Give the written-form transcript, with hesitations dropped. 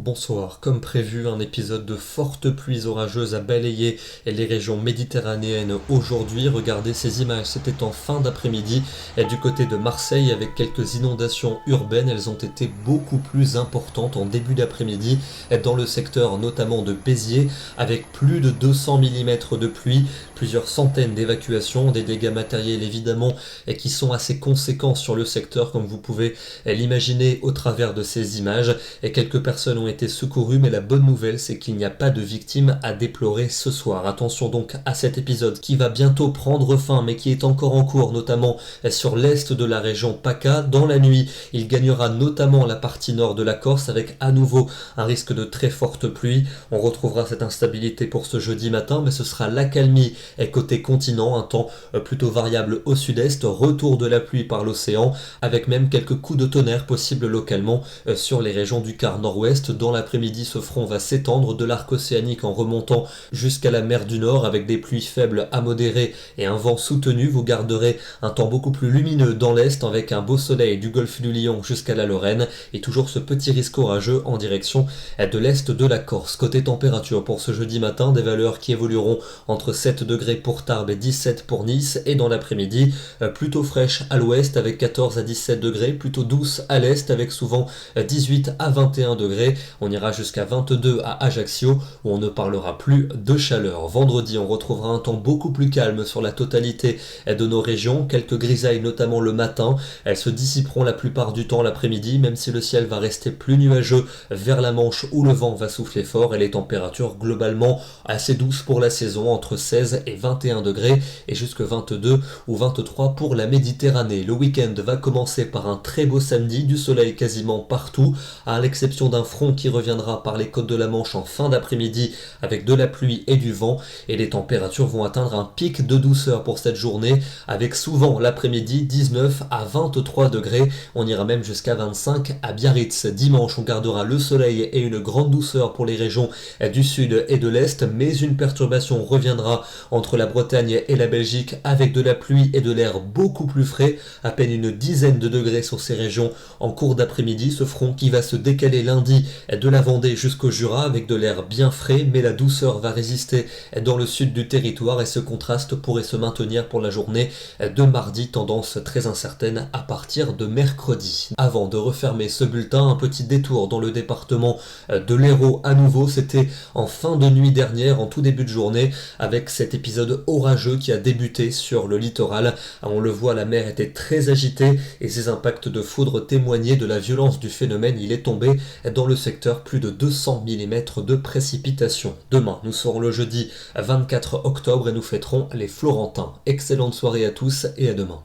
Bonsoir, comme prévu, un épisode de fortes pluies orageuses a balayé les régions méditerranéennes aujourd'hui. Regardez ces images, c'était en fin d'après-midi du côté de Marseille avec quelques inondations urbaines. Elles ont été beaucoup plus importantes en début d'après-midi dans le secteur notamment de Béziers avec plus de 200 mm de pluie, plusieurs centaines d'évacuations, des dégâts matériels évidemment qui sont assez conséquents sur le secteur comme vous pouvez l'imaginer au travers de ces images. Et quelques personnes ont été secourues, mais la bonne nouvelle c'est qu'il n'y a pas de victimes à déplorer ce soir. Attention donc à cet épisode qui va bientôt prendre fin mais qui est encore en cours, notamment sur l'est de la région PACA. Dans la nuit, il gagnera notamment la partie nord de la Corse avec à nouveau un risque de très forte pluie. On retrouvera cette instabilité pour ce jeudi matin, mais ce sera l'accalmie côté continent, un temps plutôt variable au sud-est, retour de la pluie par l'océan avec même quelques coups de tonnerre possibles localement sur les régions du quart nord-ouest. Dans l'après-midi, ce front va s'étendre de l'arc océanique en remontant jusqu'à la mer du Nord avec des pluies faibles à modérées et un vent soutenu. Vous garderez un temps beaucoup plus lumineux dans l'est avec un beau soleil du golfe du Lion jusqu'à la Lorraine et toujours ce petit risque orageux en direction de l'est de la Corse. Côté température pour ce jeudi matin, des valeurs qui évolueront entre 7 degrés pour Tarbes et 17 pour Nice, et dans l'après-midi, plutôt fraîche à l'ouest avec 14 à 17 degrés, plutôt douce à l'est avec souvent 18 à 21 degrés. On ira jusqu'à 22 à Ajaccio où on ne parlera plus de chaleur. Vendredi, on retrouvera un temps beaucoup plus calme sur la totalité de nos régions. Quelques grisailles notamment le matin. Elles se dissiperont la plupart du temps l'après-midi, même si le ciel va rester plus nuageux vers la Manche où le vent va souffler fort et les températures globalement assez douces pour la saison, entre 16 et 21 degrés et jusque 22 ou 23 pour la Méditerranée. Le week-end va commencer par un très beau samedi, du soleil quasiment partout, à l'exception d'un front qui reviendra par les côtes de la Manche en fin d'après-midi avec de la pluie et du vent, et les températures vont atteindre un pic de douceur pour cette journée avec souvent l'après-midi 19 à 23 degrés. On ira même jusqu'à 25 à Biarritz. Dimanche, on gardera le soleil et une grande douceur pour les régions du sud et de l'est, mais une perturbation reviendra entre la Bretagne et la Belgique avec de la pluie et de l'air beaucoup plus frais, à peine une dizaine de degrés sur ces régions en cours d'après-midi. Ce front qui va se décaler lundi de la Vendée jusqu'au Jura avec de l'air bien frais, mais la douceur va résister dans le sud du territoire et ce contraste pourrait se maintenir pour la journée de mardi, tendance très incertaine à partir de mercredi. Avant de refermer ce bulletin, un petit détour dans le département de l'Hérault à nouveau. C'était en fin de nuit dernière, en tout début de journée, avec cet épisode orageux qui a débuté sur le littoral. On le voit, la mer était très agitée et ses impacts de foudre témoignaient de la violence du phénomène. Il est tombé dans le secteur plus de 200 mm de précipitations. Demain, nous serons le jeudi 24 octobre et nous fêterons les Florentins. Excellente soirée à tous et à demain.